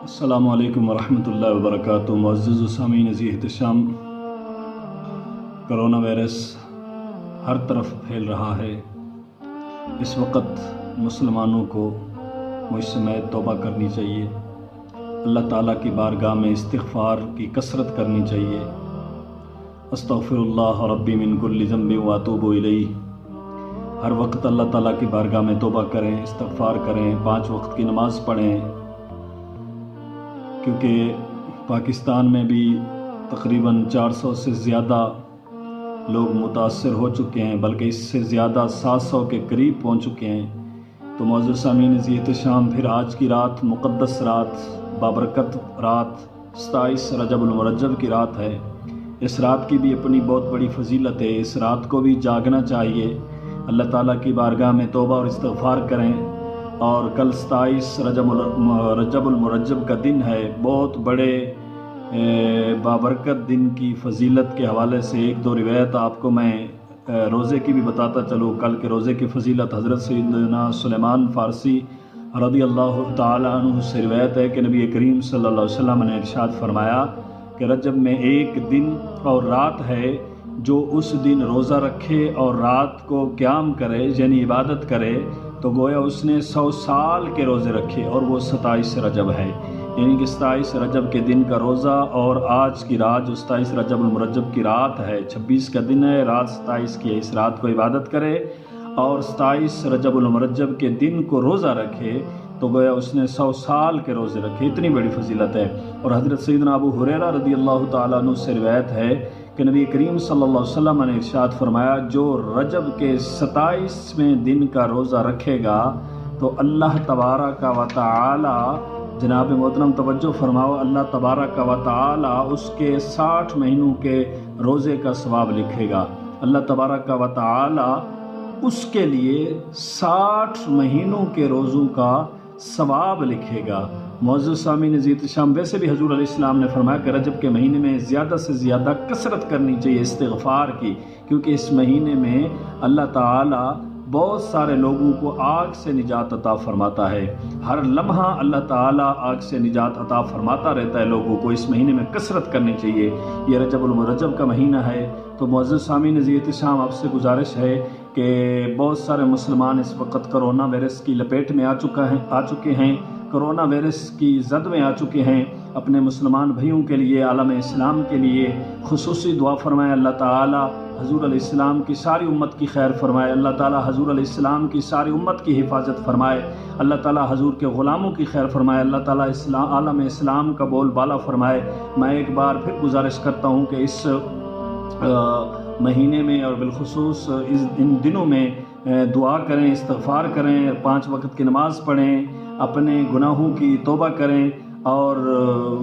السلام علیکم ورحمۃ اللہ وبرکاتہ۔ معزز سامعین عزیز احتشام، کرونا وائرس ہر طرف پھیل رہا ہے۔ اس وقت مسلمانوں کو مجھ سمیت توبہ کرنی چاہیے، اللہ تعالیٰ کی بارگاہ میں استغفار کی کثرت کرنی چاہیے۔ استغفر اللہ ربی من کل ذنب واتوب الیہ۔ ہر وقت اللہ تعالیٰ کی بارگاہ میں توبہ کریں، استغفار کریں، 5 وقت کی نماز پڑھیں، کیونکہ پاکستان میں بھی تقریباً 400 سے زیادہ لوگ متاثر ہو چکے ہیں، بلکہ اس سے زیادہ 700 کے قریب پہنچ چکے ہیں۔ تو معزز سامعین عزیز احتشام، پھر آج کی رات مقدس رات، بابرکت رات 27 رجب المرجب کی رات ہے۔ اس رات کی بھی اپنی بہت بڑی فضیلت ہے۔ اس رات کو بھی جاگنا چاہیے، اللہ تعالیٰ کی بارگاہ میں توبہ اور استغفار کریں۔ اور کل 27 رجب المرجب کا دن ہے، بہت بڑے بابرکت دن کی فضیلت کے حوالے سے 1-2 روایت آپ کو میں روزے کی بھی بتاتا چلوں۔ کل کے روزے کی فضیلت حضرت سیدنا سلیمان فارسی رضی اللہ تعالی عنہ سے روایت ہے کہ نبی کریم صلی اللہ علیہ وسلم نے ارشاد فرمایا کہ رجب میں ایک دن اور رات ہے، جو اس دن روزہ رکھے اور رات کو قیام کرے یعنی عبادت کرے تو گویا اس نے 100 سال کے روزے رکھے، اور وہ 27 رجب ہے، یعنی کہ 27 رجب کے دن کا روزہ۔ اور آج کی رات جو 27 رجب المرجب کی رات ہے، 26 کا دن ہے، رات 27 کی ہے، اس رات کو عبادت کرے اور 27 رجب المرجب کے دن کو روزہ رکھے تو گویا اس نے 100 سال کے روزے رکھے۔ اتنی بڑی فضیلت ہے۔ اور حضرت سیدنا ابو ہریرہ رضی اللہ تعالیٰ عنہ سے روایت ہے کہ نبی کریم صلی اللہ علیہ وسلم نے ارشاد فرمایا، جو رجب کے 27ویں دن کا روزہ رکھے گا تو اللہ تبارک و تعالی، جناب محترم توجہ فرماؤ، اللہ تبارک و تعالی اس کے 60 مہینوں کے روزے کا ثواب لکھے گا۔ اللہ تبارک و تعالی اس کے لیے 60 مہینوں کے روزوں کا ثواب لکھے گا۔ معزز سامعین عزیز احتشام، ویسے بھی حضور علیہ السلام نے فرمایا کہ رجب کے مہینے میں زیادہ سے زیادہ کثرت کرنی چاہیے استغفار کی، کیونکہ اس مہینے میں اللہ تعالیٰ بہت سارے لوگوں کو آگ سے نجات عطا فرماتا ہے۔ ہر لمحہ اللہ تعالیٰ آگ سے نجات عطا فرماتا رہتا ہے لوگوں کو۔ اس مہینے میں کثرت کرنی چاہیے۔ یہ رجب المرجب کا مہینہ ہے۔ تو معزز سامعین عزیز احتشام، آپ سے گزارش ہے کہ بہت سارے مسلمان اس وقت کرونا وائرس کی لپیٹ میں آ چکے ہیں، کرونا وائرس کی زد میں آ چکے ہیں۔ اپنے مسلمان بھائیوں کے لیے، عالم اسلام کے لیے خصوصی دعا فرمائے، اللہ تعالیٰ حضور علیہ السلام کی ساری امت کی خیر فرمائے، اللہ تعالیٰ حضور علیہ السلام کی ساری امت کی حفاظت فرمائے، اللہ تعالیٰ حضور کے غلاموں کی خیر فرمائے، اللہ تعالیٰ عالم اسلام کا بول بالا فرمائے۔ میں ایک بار پھر گزارش کرتا ہوں کہ اس مہینے میں اور بالخصوص ان دنوں میں دعا کریں، استغفار کریں، 5 وقت کی نماز پڑھیں، اپنے گناہوں کی توبہ کریں، اور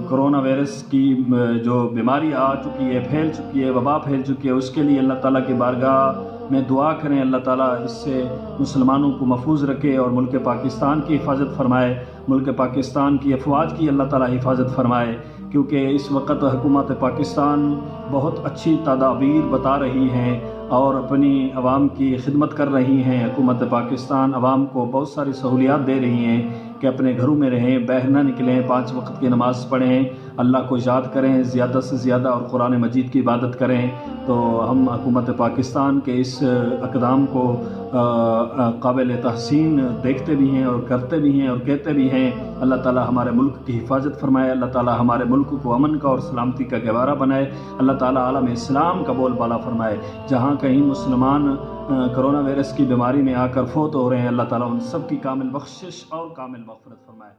کرونا وائرس کی جو بیماری آ چکی ہے، پھیل چکی ہے، وبا پھیل چکی ہے، اس کے لیے اللہ تعالیٰ کی بارگاہ میں دعا کریں۔ اللہ تعالیٰ اس سے مسلمانوں کو محفوظ رکھے اور ملک پاکستان کی حفاظت فرمائے، ملک پاکستان کی افواج کی اللہ تعالیٰ حفاظت فرمائے، کیونکہ اس وقت حکومت پاکستان بہت اچھی تدابیر بتا رہی ہیں اور اپنی عوام کی خدمت کر رہی ہیں۔ حکومت پاکستان عوام کو بہت ساری سہولیات دے رہی ہیں کہ اپنے گھروں میں رہیں، باہر نہ نکلیں، 5 وقت کی نماز پڑھیں، اللہ کو یاد کریں زیادہ سے زیادہ اور قرآن مجید کی عبادت کریں۔ تو ہم حکومت پاکستان کے اس اقدام کو قابل تحسین دیکھتے بھی ہیں اور کرتے بھی ہیں اور کہتے بھی ہیں۔ اللہ تعالیٰ ہمارے ملک کی حفاظت فرمائے، اللہ تعالیٰ ہمارے ملک کو امن کا اور سلامتی کا گہوارہ بنائے، اللہ تعالیٰ عالم اسلام کا بول بالا فرمائے۔ جہاں کہیں مسلمان کرونا وائرس کی بیماری میں آ کر فوت ہو رہے ہیں، اللہ تعالیٰ ان سب کی کامل بخشش اور کامل مغفرت فرمائے۔